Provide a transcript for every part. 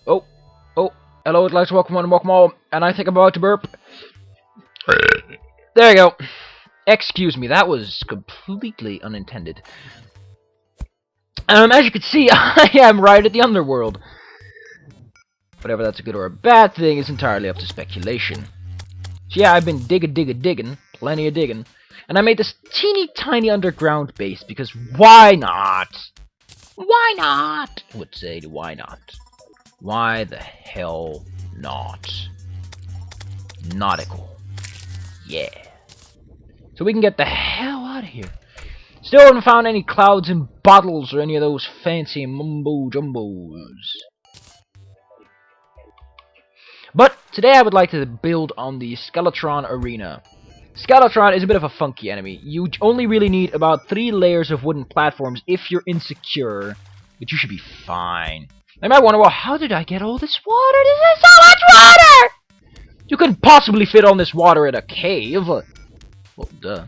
Oh, oh, hello, I'd like to welcome one and welcome all, and I think I'm about to burp. There you go. Excuse me, that was completely unintended. As you can see, I am right at the underworld. Whatever that's a good or a bad thing is entirely up to speculation. So yeah, I've been digging, plenty of digging. And I made this teeny tiny underground base because why not? Why not? I would say why not? Why the hell not? Nautical. Yeah. So we can get the hell out of here. Still haven't found any clouds and bottles or any of those fancy mumbo jumbos. But today I would like to build on the Skeletron Arena. Skeletron is a bit of a funky enemy. You only really need about 3 layers of wooden platforms if you're insecure, but you should be fine. I might wonder, well, how did I get all this water? This is so much water! You couldn't possibly fit all this water in a cave. Well, duh.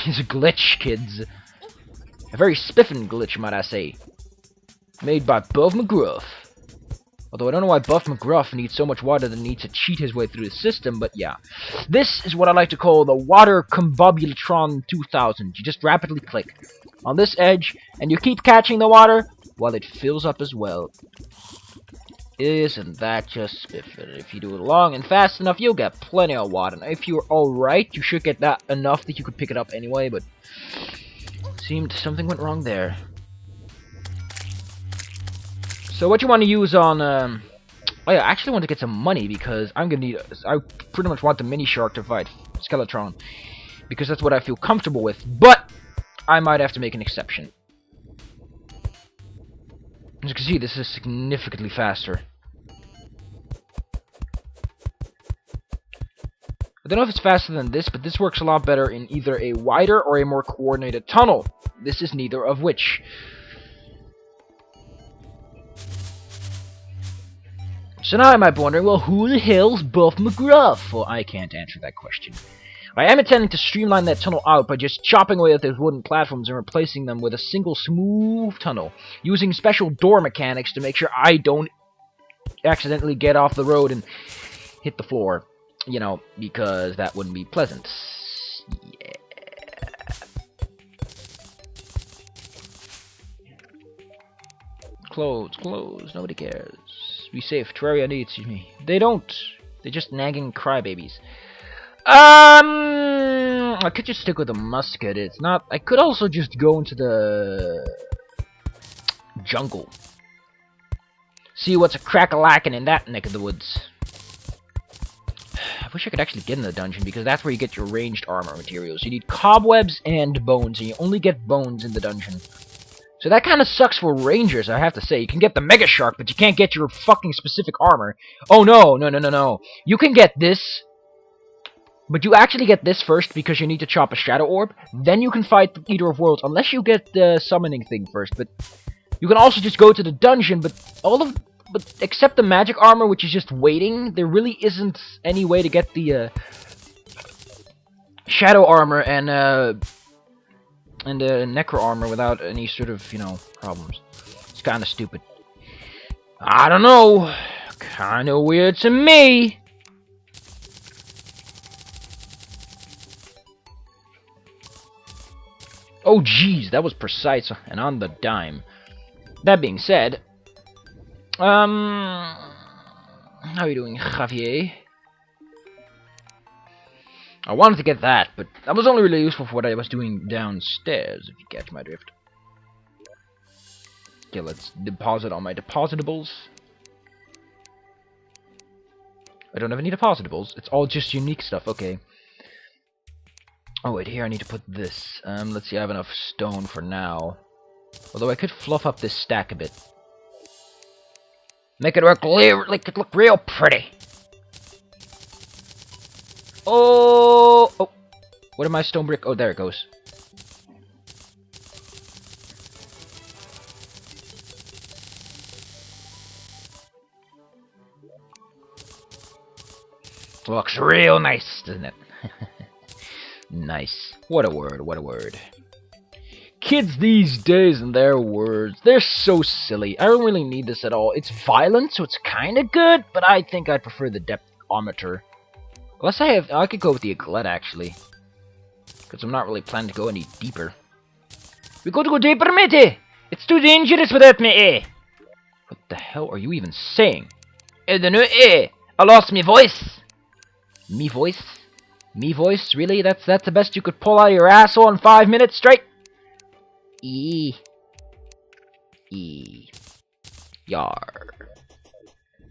It's a glitch, kids. A very spiffin' glitch, might I say. Made by Buff McGruff. Although I don't know why Buff McGruff needs so much water that he needs to cheat his way through the system, but yeah. This is what I like to call the Water Combobultron 2000. You just rapidly click on this edge, and you keep catching the water while it fills up as well. Isn't that just spiffin'? If you do it long and fast enough, you'll get plenty of water. Now, if you're alright, you should get that enough that you could pick it up anyway, but seemed something went wrong there. So what you want to use on, oh yeah, I actually want to get some money because I'm gonna need, I pretty much want the mini shark to fight Skeletron. Because that's what I feel comfortable with, but I might have to make an exception. As you can see, this is significantly faster. I don't know if it's faster than this, but this works a lot better in either a wider or a more coordinated tunnel. This is neither of which. So now I might be wondering, well, who the hell's Buff McGruff? Well, I can't answer that question. I am intending to streamline that tunnel out by just chopping away at those wooden platforms and replacing them with a single smooth tunnel, using special door mechanics to make sure I don't accidentally get off the road and hit the floor. You know, because that wouldn't be pleasant. Yeah. Clothes, nobody cares. Be safe, Terraria needs me. They don't. They're just nagging crybabies. I could just stick with a musket. It's not. I could also just go into the jungle. See what's a crack-a-lackin' in that neck of the woods. I wish I could actually get in the dungeon, because that's where you get your ranged armor materials. You need cobwebs and bones, and you only get bones in the dungeon. So that kind of sucks for rangers, I have to say. You can get the Mega Shark, but you can't get your fucking specific armor. Oh, no. You can get this, but you actually get this first because you need to chop a Shadow Orb. Then you can fight the Eater of Worlds, unless you get the summoning thing first. But you can also just go to the dungeon, but except the magic armor, which is just waiting, there really isn't any way to get the Shadow armor and Necro armor without any sort of, you know, problems. It's kind of stupid. I don't know. Kind of weird to me. Oh, jeez, that was precise and on the dime. That being said, how are you doing, Javier? I wanted to get that, but that was only really useful for what I was doing downstairs, if you catch my drift. Okay, let's deposit all my depositables. I don't have any depositables. It's all just unique stuff. Okay. Oh, wait, here I need to put this. Let's see, I have enough stone for now. Although I could fluff up this stack a bit. Make it look real pretty. Oh! What am I, stone brick? Oh, there it goes. Looks real nice, doesn't it? Nice. What a word, what a word. Kids these days and their words, they're so silly. I don't really need this at all. It's violent, so it's kind of good, but I think I'd prefer the depthometer. Unless I could go with the Eaglet, actually. Because I'm not really planning to go any deeper. We got to go deeper, matey! It's too dangerous without me, eh? What the hell are you even saying? I don't know, eh? I lost me voice. Me voice? Me voice? Really? That's the best you could pull out of your asshole in 5 minutes straight? E. Yar.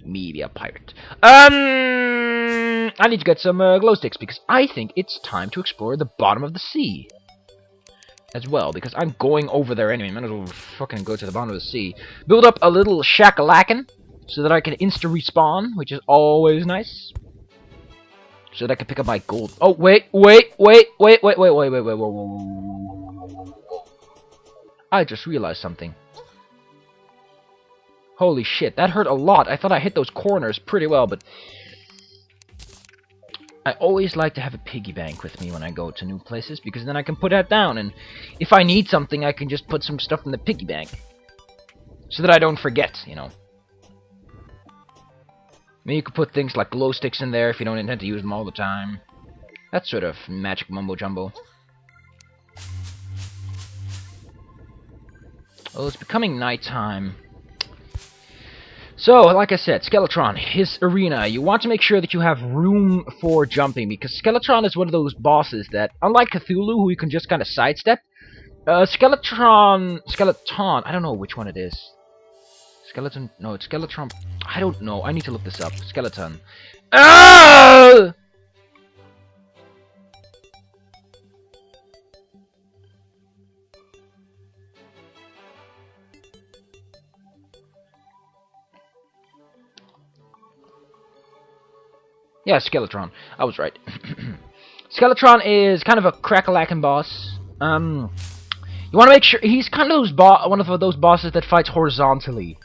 Me be a pirate. I need to get some glow sticks because I think it's time to explore the bottom of the sea. As well, because I'm going over there anyway. Might as well fucking go to the bottom of the sea. Build up a little shack-a-lackin' so that I can insta-respawn, which is always nice. So that I can pick up my gold. Oh, wait. I just realized something. Holy shit, that hurt a lot. I thought I hit those corners pretty well, but I always like to have a piggy bank with me when I go to new places, because then I can put that down, and if I need something, I can just put some stuff in the piggy bank. So that I don't forget, you know. I mean, you could put things like glow sticks in there if you don't intend to use them all the time. That sort of magic mumbo-jumbo. Well, it's becoming nighttime. So, like I said, Skeletron, his arena, you want to make sure that you have room for jumping, because Skeletron is one of those bosses that, unlike Cthulhu, who you can just kind of sidestep, Skeleton, I don't know which one it is. Skeleton, no, it's Skeletron, I don't know, I need to look this up. Skeleton. Ah! Yeah, Skeletron. I was right. Skeletron is kind of a crack-a-lackin' boss. You want to make sure he's kind of one of those bosses that fights horizontally,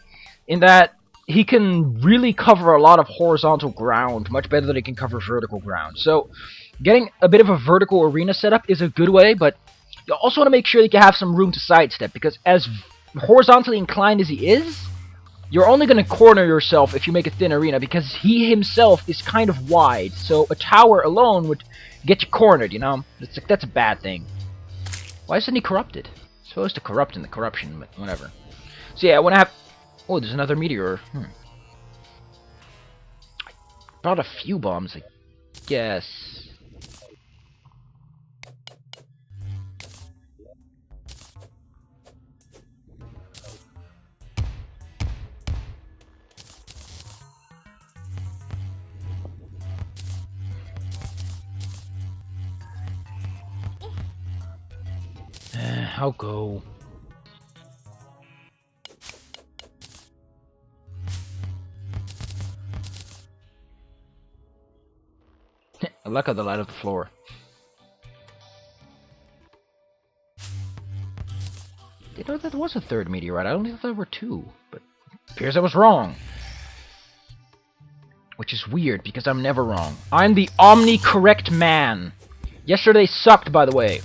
in that he can really cover a lot of horizontal ground, much better than he can cover vertical ground. So, getting a bit of a vertical arena setup is a good way, but you also want to make sure that you have some room to sidestep, because as horizontally inclined as he is, you're only going to corner yourself if you make a thin arena, because he himself is kind of wide, so a tower alone would get you cornered, you know? That's a bad thing. Why isn't he corrupted? It's supposed to corrupt in the corruption, but whatever. So yeah, when I have... Oh, there's another meteor. I brought a few bombs, I guess. I'll go. I like how they light up the floor. You know, that was a third meteorite. I don't think there were two, but it appears I was wrong. Which is weird, because I'm never wrong. I'm the omni-correct man. Yesterday sucked, by the way.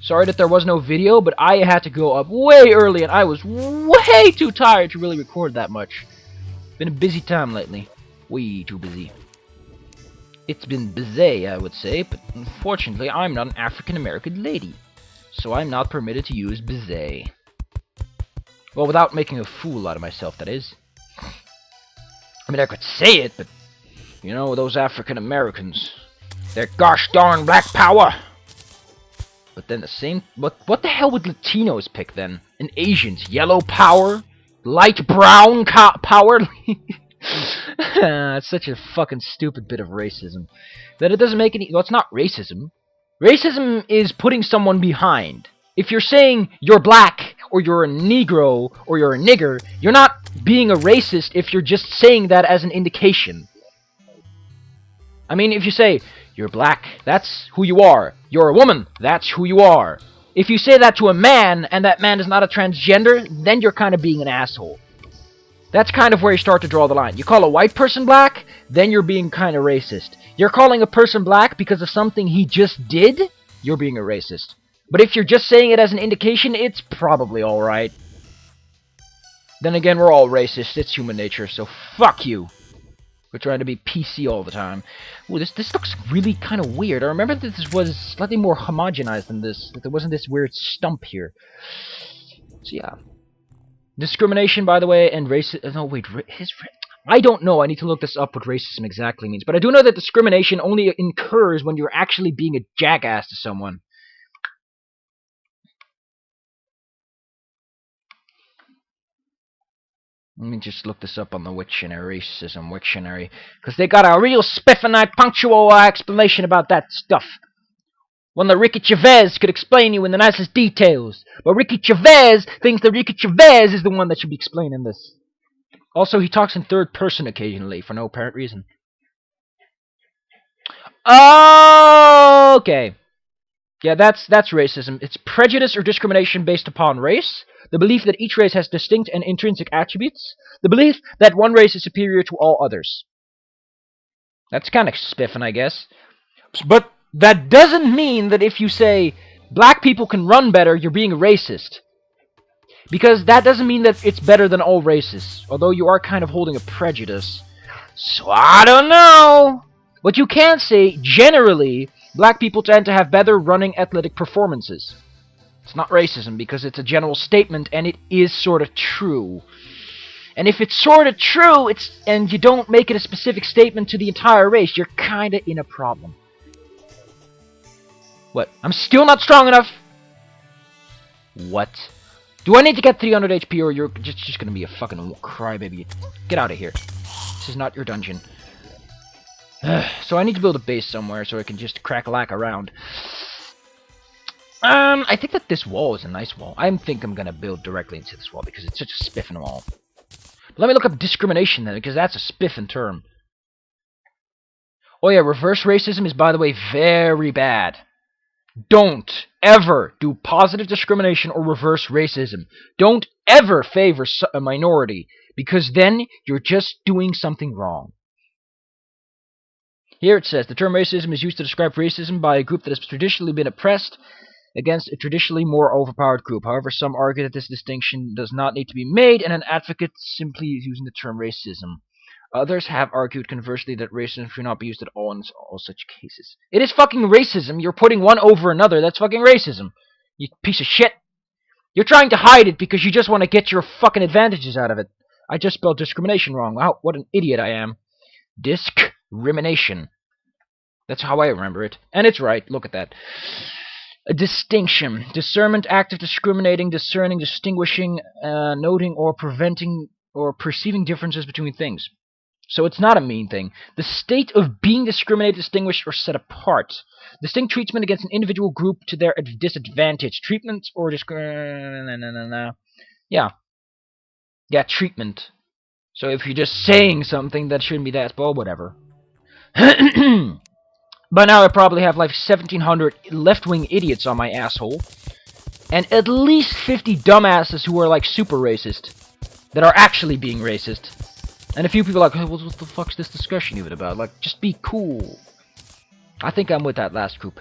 Sorry that there was no video, but I had to go up way early, and I was way too tired to really record that much. Been a busy time lately. Way too busy. It's been busy, I would say, but unfortunately I'm not an African-American lady. So I'm not permitted to use busy. Well, without making a fool out of myself, that is. I mean, I could say it, but... You know, those African-Americans... They're gosh darn black power! But then the same... What the hell would Latinos pick, then? And Asians? Yellow power? Light brown power? It's such a fucking stupid bit of racism. That it doesn't make any... Well, it's not racism. Racism is putting someone behind. If you're saying you're black, or you're a Negro, or you're a nigger, you're not being a racist if you're just saying that as an indication. I mean, if you say, you're black, that's who you are. You're a woman, that's who you are. If you say that to a man, and that man is not a transgender, then you're kind of being an asshole. That's kind of where you start to draw the line. You call a white person black, then you're being kind of racist. You're calling a person black because of something he just did, you're being a racist. But if you're just saying it as an indication, it's probably alright. Then again, we're all racist. It's human nature, so fuck you. We're trying to be PC all the time. Ooh, this looks really kind of weird. I remember that this was slightly more homogenized than this. That there wasn't this weird stump here. So yeah. Discrimination, by the way, and racism... No, wait. I don't know. I need to look this up what racism exactly means. But I do know that discrimination only occurs when you're actually being a jackass to someone. Let me just look this up on the Wiktionary, racism Wiktionary, because they got a real spiffing punctual explanation about that stuff. One that Ricky Chavez could explain you in the nicest details, but Ricky Chavez thinks that Ricky Chavez is the one that should be explaining this. Also, he talks in third person occasionally for no apparent reason. Okay. Yeah, that's racism. It's prejudice or discrimination based upon race. The belief that each race has distinct and intrinsic attributes. The belief that one race is superior to all others. That's kind of spiffing, I guess. But that doesn't mean that if you say black people can run better, you're being racist. Because that doesn't mean that it's better than all races. Although you are kind of holding a prejudice. So I don't know. But you can say, generally, black people tend to have better running athletic performances. It's not racism because it's a general statement and it is sort of true. And if it's sort of true, and you don't make it a specific statement to the entire race, you're kind of in a problem. What? I'm still not strong enough? What? Do I need to get 300 HP or you're just gonna be a fucking crybaby? Get out of here. This is not your dungeon. So I need to build a base somewhere so I can just crack-a-lack around. I think that this wall is a nice wall. I think I'm gonna build directly into this wall because it's such a spiffing wall. But let me look up discrimination then, because that's a spiffing term. Oh yeah, reverse racism is, by the way, very bad. Don't ever do positive discrimination or reverse racism. Don't ever favor a minority, because then you're just doing something wrong. Here it says, the term racism is used to describe racism by a group that has traditionally been oppressed against a traditionally more overpowered group. However, some argue that this distinction does not need to be made, and an advocate simply is using the term racism. Others have argued conversely that racism should not be used at all in all such cases. It is fucking racism. You're putting one over another. That's fucking racism. You piece of shit. You're trying to hide it because you just want to get your fucking advantages out of it. I just spelled discrimination wrong. Wow, what an idiot I am. Discrimination. That's how I remember it. And it's right. Look at that. A distinction. Discernment, act of discriminating, discerning, distinguishing, noting, or preventing, or perceiving differences between things. So it's not a mean thing. The state of being discriminated, distinguished, or set apart. Distinct treatment against an individual group to their disadvantage. Treatment or Yeah. Yeah, treatment. So if you're just saying something that shouldn't be that, well, whatever. By now I probably have like 1,700 left-wing idiots on my asshole. And at least 50 dumbasses who are like super racist. That are actually being racist. And a few people are like, hey, what the fuck's this discussion even about? Like, just be cool. I think I'm with that last group.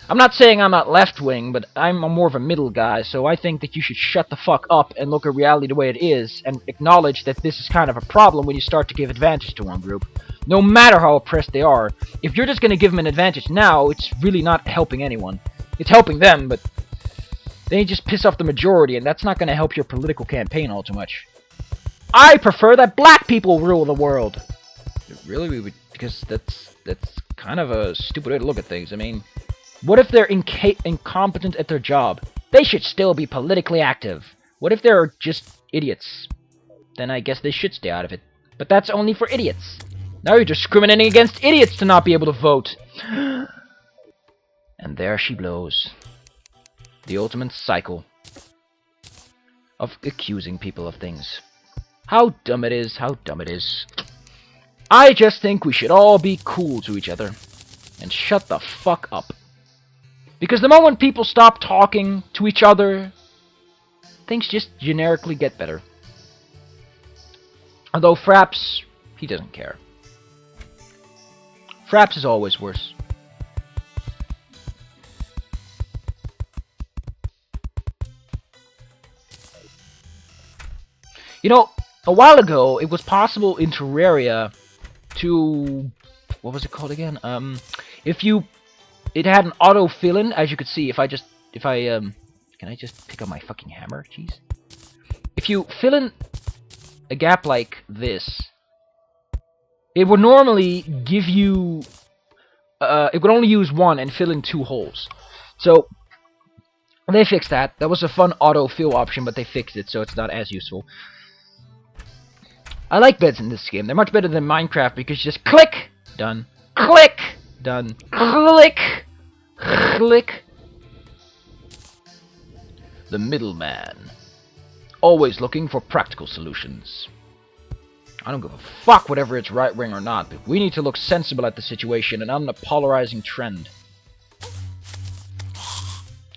I'm not saying I'm not left-wing, but I'm more of a middle guy, so I think that you should shut the fuck up and look at reality the way it is, and acknowledge that this is kind of a problem when you start to give advantage to one group. No matter how oppressed they are, if you're just gonna give them an advantage now, it's really not helping anyone. It's helping them, but they just piss off the majority, and that's not gonna help your political campaign all too much. I prefer that black people rule the world. Really? Because that's kind of a stupid way to look at things. I mean, what if they're incompetent at their job? They should still be politically active. What if they're just idiots? Then I guess they should stay out of it. But that's only for idiots. Now you're discriminating against idiots to not be able to vote. And there she blows. The ultimate cycle of accusing people of things. How dumb it is, how dumb it is. I just think we should all be cool to each other. And shut the fuck up. Because the moment people stop talking to each other, things just generically get better. Although Fraps, he doesn't care. Fraps is always worse. You know, a while ago, it was possible in Terraria to... What was it called again? If you... It had an auto fill-in, as you could see, Can I just pick up my fucking hammer? Jeez. If you fill in a gap like this, it would normally give you... it would only use one and fill in 2 holes. So, they fixed that. That was a fun auto-fill option, but they fixed it, so it's not as useful. I like beds in this game. They're much better than Minecraft because you just click, done, click, done, click, click. The middleman. Always looking for practical solutions. I don't give a fuck whatever it's right wing or not, but we need to look sensible at the situation and on a polarizing trend.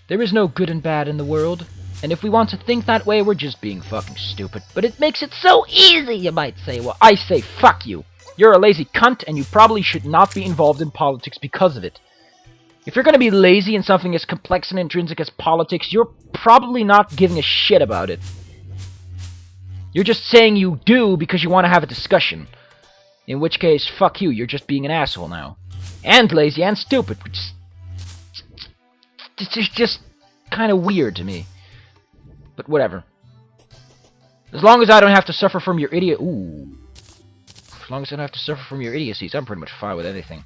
There is no good and bad in the world, and if we want to think that way, we're just being fucking stupid. But it makes it so easy, you might say. Well, I say fuck you. You're a lazy cunt, and you probably should not be involved in politics because of it. If you're gonna be lazy in something as complex and intrinsic as politics, you're probably not giving a shit about it. You're just saying you do because you want to have a discussion. In which case, fuck you, you're just being an asshole now. And lazy and stupid, which is just kind of weird to me. But whatever. As long as I don't have to suffer from your idiot... Ooh. As long as I don't have to suffer from your idiocies, I'm pretty much fine with anything.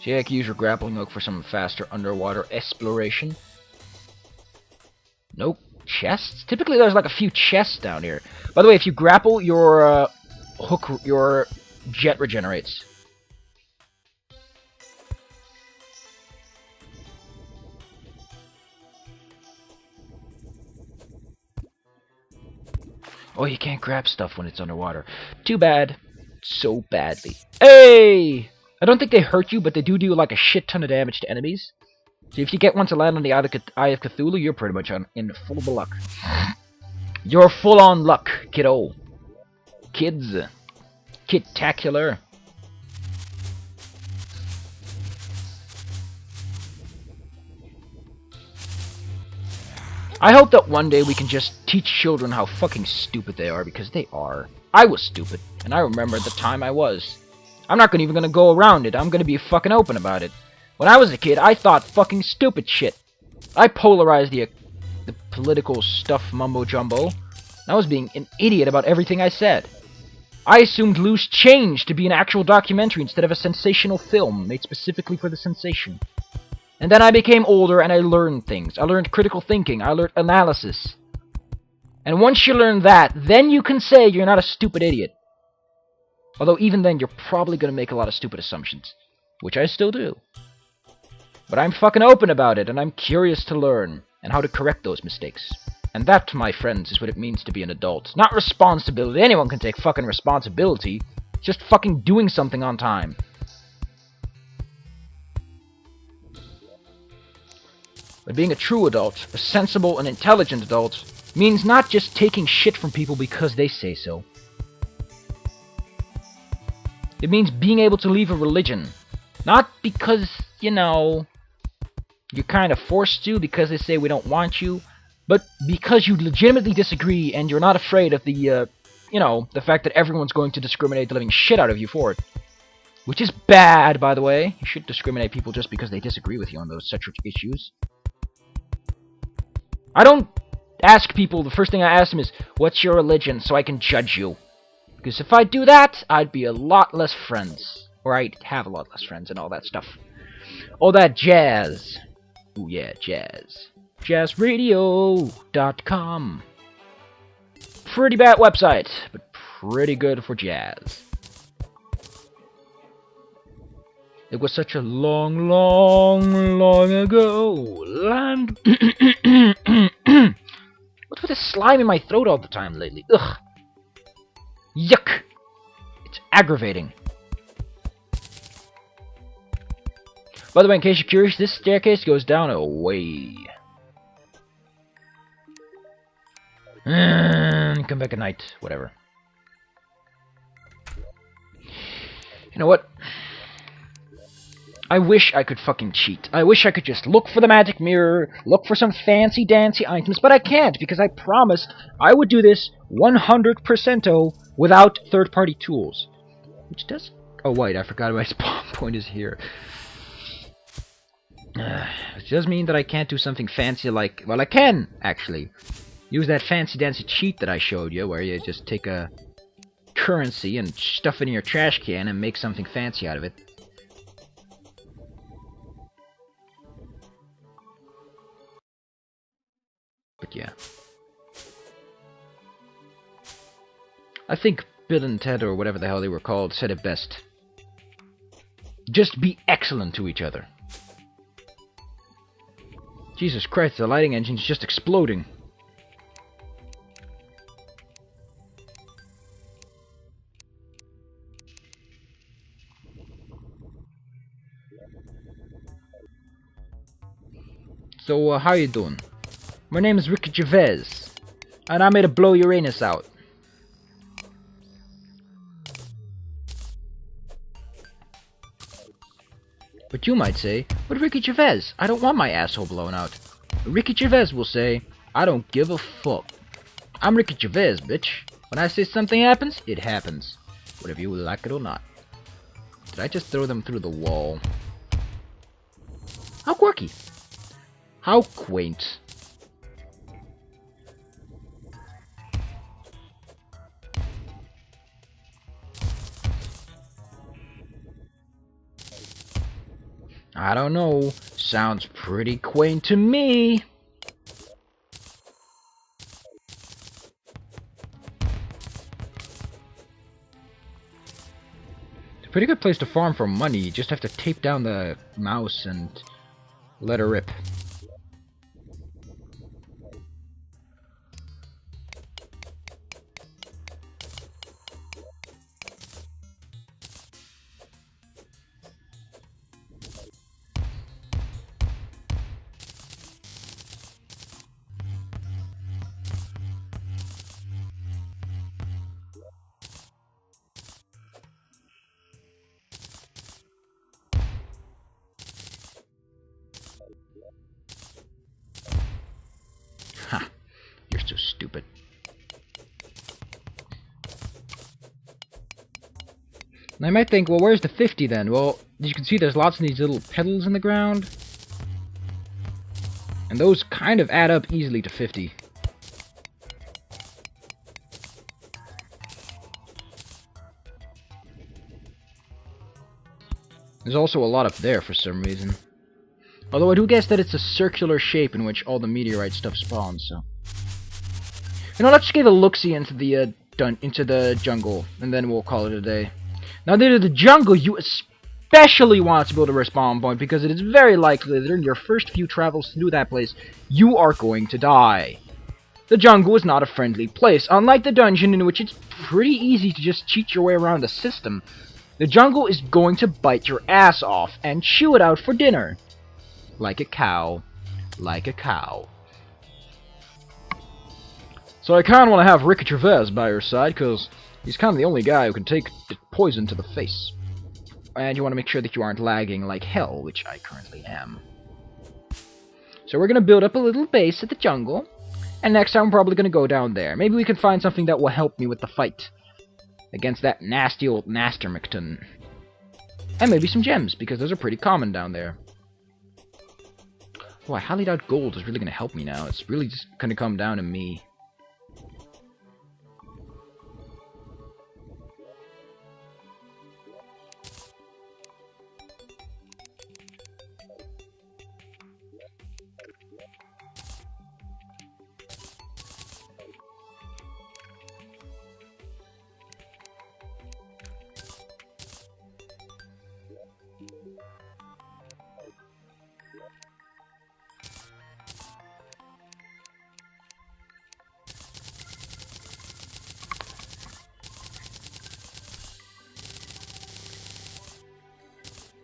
So yeah, I can use your grappling hook for some faster underwater exploration. Nope. Chests? Typically there's like a few chests down here. By the way, if you grapple, your your jet regenerates. Oh, you can't grab stuff when it's underwater. Too bad. So badly. Hey! I don't think they hurt you, but they do like a shit ton of damage to enemies. So if you get one to land on the Eye of Cthulhu, you're pretty much in full of luck. You're full on luck, kiddo. Kids. Kid-tacular. I hope that one day we can just teach children how fucking stupid they are, because they are. I was stupid, and I remember the time I was. I'm not even gonna go around it. I'm gonna be fucking open about it. When I was a kid, I thought fucking stupid shit. I polarized the political stuff mumbo-jumbo. I was being an idiot about everything I said. I assumed Loose Change to be an actual documentary instead of a sensational film made specifically for the sensation. And then I became older and I learned things. I learned critical thinking. I learned analysis. And once you learn that, then you can say you're not a stupid idiot. Although even then, you're probably going to make a lot of stupid assumptions. Which I still do. But I'm fucking open about it, and I'm curious to learn, and how to correct those mistakes. And that, my friends, is what it means to be an adult. Not responsibility. Anyone can take fucking responsibility. It's just fucking doing something on time. But being a true adult, a sensible and intelligent adult, means not just taking shit from people because they say so. It means being able to leave a religion. Not because, you know, you're kind of forced to because they say we don't want you, but because you legitimately disagree and you're not afraid of the, you know, the fact that everyone's going to discriminate the living shit out of you for it. Which is bad, by the way. You shouldn't discriminate people just because they disagree with you on those such issues. I don't ask people, the first thing I ask them is, what's your religion, so I can judge you? Because if I do that, I'd be a lot less friends. Or I'd have a lot less friends and all that stuff. All that jazz. Ooh yeah, jazz. JazzRadio.com. Pretty bad website, but pretty good for jazz. It was such a long, long, long ago. Land. What's with this slime in my throat all the time lately? Ugh. Yuck. It's aggravating. By the way, in case you're curious, this staircase goes down a way. Come back at night. Whatever. You know what? I wish I could fucking cheat. I wish I could just look for the magic mirror, look for some fancy dancy items, but I can't because I promised I would do this 100% without third-party tools. Which does... Oh, wait, I forgot my spawn point is here. Which does mean that I can't do something fancy like... Well, I can, actually. Use that fancy dancy cheat that I showed you, where you just take a currency and stuff it in your trash can and make something fancy out of it. But yeah. I think Bill and Ted, or whatever the hell they were called, said it best. Just be excellent to each other. Jesus Christ, the lighting engine's just exploding. So, how you doing? My name is Ricky Gervais, and I'm here to blow Uranus out. But you might say, but Ricky Gervais, I don't want my asshole blown out. Ricky Gervais will say, I don't give a fuck. I'm Ricky Gervais, bitch. When I say something happens, it happens. Whether you like it or not. Did I just throw them through the wall? How quirky. How quaint. I don't know. Sounds pretty quaint to me. It's a pretty good place to farm for money. You just have to tape down the mouse and let her rip. Ha! You're so stupid. And I might think, well, where's the 50 then? Well, as you can see, there's lots of these little petals in the ground. And those kind of add up easily to 50. There's also a lot up there for some reason. Although I do guess that it's a circular shape in which all the meteorite stuff spawns, so... You know, let's just give a look-see into the jungle, and then we'll call it a day. Now, near the jungle, you especially want to build a respawn point, because it is very likely that in your first few travels through that place, you are going to die. The jungle is not a friendly place. Unlike the dungeon, in which it's pretty easy to just cheat your way around the system, the jungle is going to bite your ass off and chew it out for dinner. Like a cow. Like a cow. So I kind of want to have Ricky Gervais by your side, because he's kind of the only guy who can take poison to the face. And you want to make sure that you aren't lagging like hell, which I currently am. So we're going to build up a little base at the jungle, and next time we're probably going to go down there. Maybe we can find something that will help me with the fight against that nasty old Nastermicton. And maybe some gems, because those are pretty common down there. Boy, Hallied out gold is really going to help me now. It's really just going to come down to me.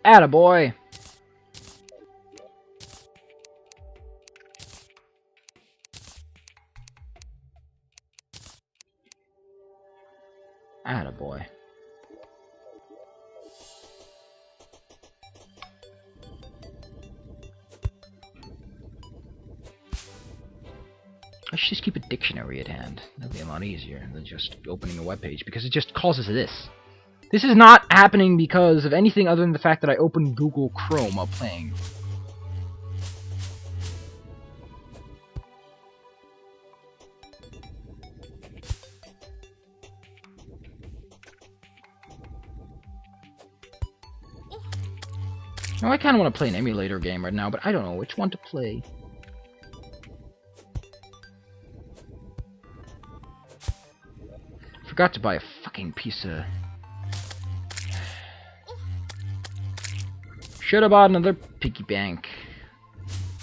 Attaboy! Attaboy. I should just keep a dictionary at hand. That'd be a lot easier than just opening a web page, because it just causes this. This is not happening because of anything other than the fact that I opened Google Chrome while playing. Now, I kind of want to play an emulator game right now, but I don't know which one to play. Forgot to buy a fucking piece of... Should have bought another piggy bank.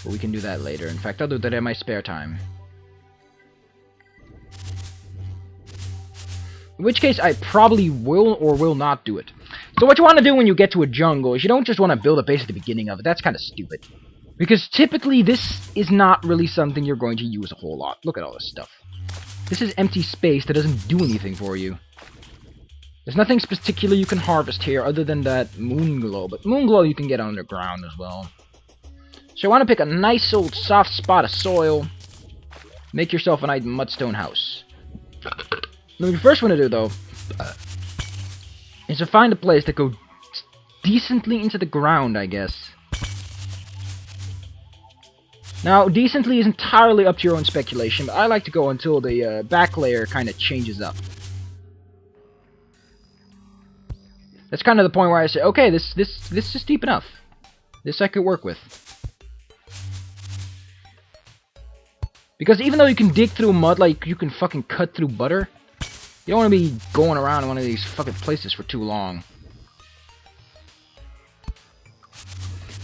But we can do that later. In fact, I'll do that in my spare time. In which case, I probably will or will not do it. So what you want to do when you get to a jungle is you don't just want to build a base at the beginning of it. That's kind of stupid. Because typically this is not really something you're going to use a whole lot. Look at all this stuff. This is empty space that doesn't do anything for you. There's nothing particular you can harvest here other than that moon glow. But moon glow you can get underground as well. So you want to pick a nice old soft spot of soil. Make yourself a nice mudstone house. What you first want to do though... is to find a place that goes decently into the ground, I guess. Now, decently is entirely up to your own speculation, but I like to go until the back layer kind of changes up. That's kind of the point where I say, okay, this is deep enough. This I could work with. Because even though you can dig through mud like you can fucking cut through butter, you don't want to be going around in one of these fucking places for too long.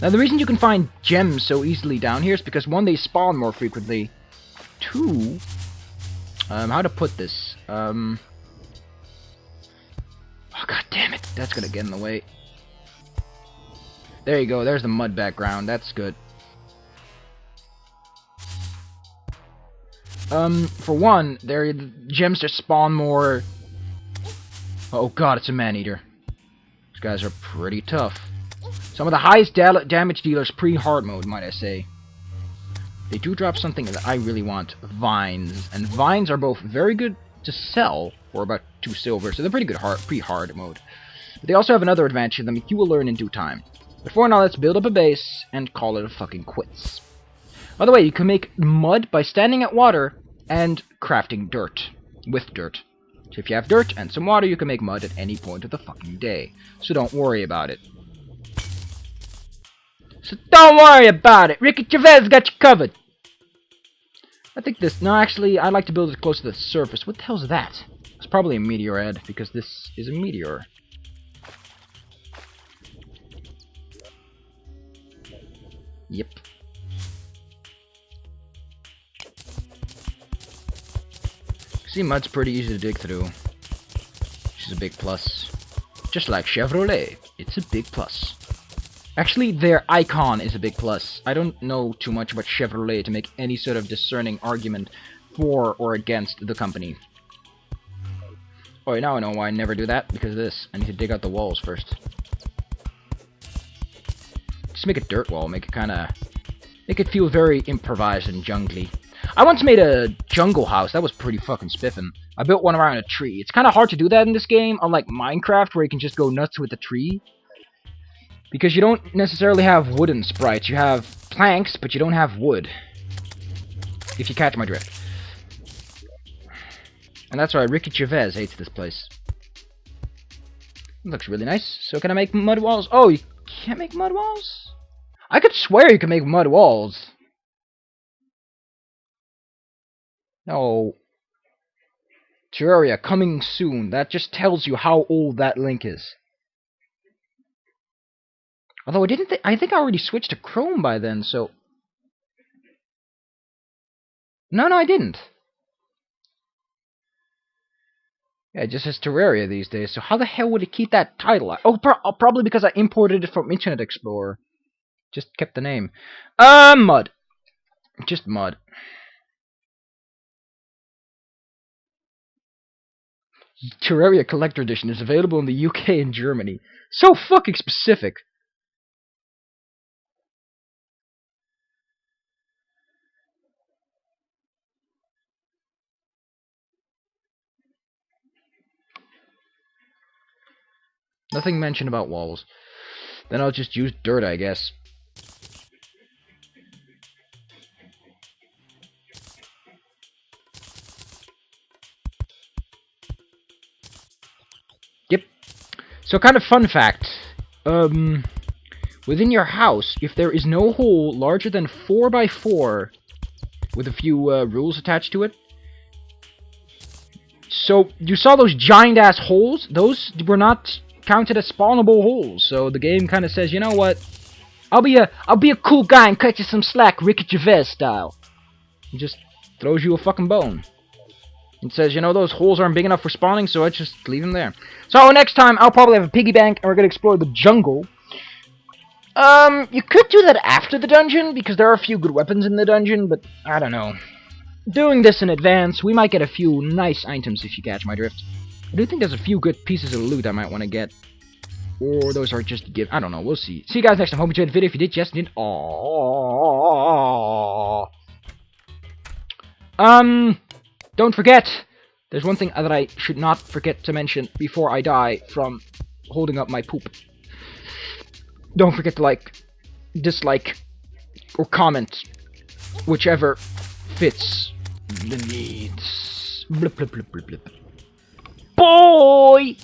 Now, the reason you can find gems so easily down here is because, one, they spawn more frequently. Two, how to put this? Oh, god damn it. That's gonna get in the way. There you go. There's the mud background. That's good. For one, the gems just spawn more... Oh god, it's a man-eater. These guys are pretty tough. Some of the highest damage dealers pre-hard mode, might I say. They do drop something that I really want. Vines. And vines are both very good to sell for about 2 silver, so they're pretty good pre-hard mode. But they also have another advantage to them you will learn in due time. But for now, let's build up a base and call it a fucking quits. By the way, you can make mud by standing at water and crafting dirt. With dirt. So if you have dirt and some water, you can make mud at any point of the fucking day. So don't worry about it. So don't worry about it! Ricky Gervais got you covered! I think this... No, actually, I like to build it close to the surface. What the hell's that? It's probably a meteor head, because this is a meteor. Yep. See, mud's pretty easy to dig through. Which is a big plus. Just like Chevrolet, it's a big plus. Actually, their icon is a big plus. I don't know too much about Chevrolet to make any sort of discerning argument for or against the company. Oh, now I know why I never do that, because of this. I need to dig out the walls first. Just make a dirt wall, make it feel very improvised and jungly. I once made a jungle house. That was pretty fucking spiffin'. I built one around a tree. It's kind of hard to do that in this game, unlike Minecraft, where you can just go nuts with the tree. Because you don't necessarily have wooden sprites. You have planks, but you don't have wood. If you catch my drift. And that's why Ricky Gervais hates this place. It looks really nice. So can I make mud walls? Oh, you can't make mud walls? I could swear you can make mud walls. No. Terraria coming soon. That just tells you how old that link is. Although I think I already switched to Chrome by then, so... No, I didn't. Yeah, it just says Terraria these days, so how the hell would it keep that title? Oh, probably because I imported it from Internet Explorer. Just kept the name. Mud. Just mud. Terraria Collector Edition is available in the UK and Germany. So fucking specific. Nothing mentioned about walls. Then I'll just use dirt, I guess. Yep. So, kind of fun fact. Within your house, if there is no hole larger than 4 by 4, with a few rules attached to it. So, you saw those giant-ass holes? Those were not counted as spawnable holes. So, the game kind of says, you know what? I'll be a cool guy and cut you some slack, Ricky Gervais style. He just throws you a fucking bone. It says, you know, those holes aren't big enough for spawning, so I just leave them there. So, next time, I'll probably have a piggy bank, and we're gonna explore the jungle. You could do that after the dungeon, because there are a few good weapons in the dungeon, but I don't know. Doing this in advance, we might get a few nice items if you catch my drift. I do think there's a few good pieces of loot I might want to get. Or those are just I don't know, we'll see. See you guys next time. Hope you enjoyed the video. If you did, yes, you did. Aww. Don't forget, there's one thing that I should not forget to mention before I die from holding up my poop. Don't forget to like, dislike, or comment, whichever fits the needs. Blip, blip, blip, blip, blip. Boy!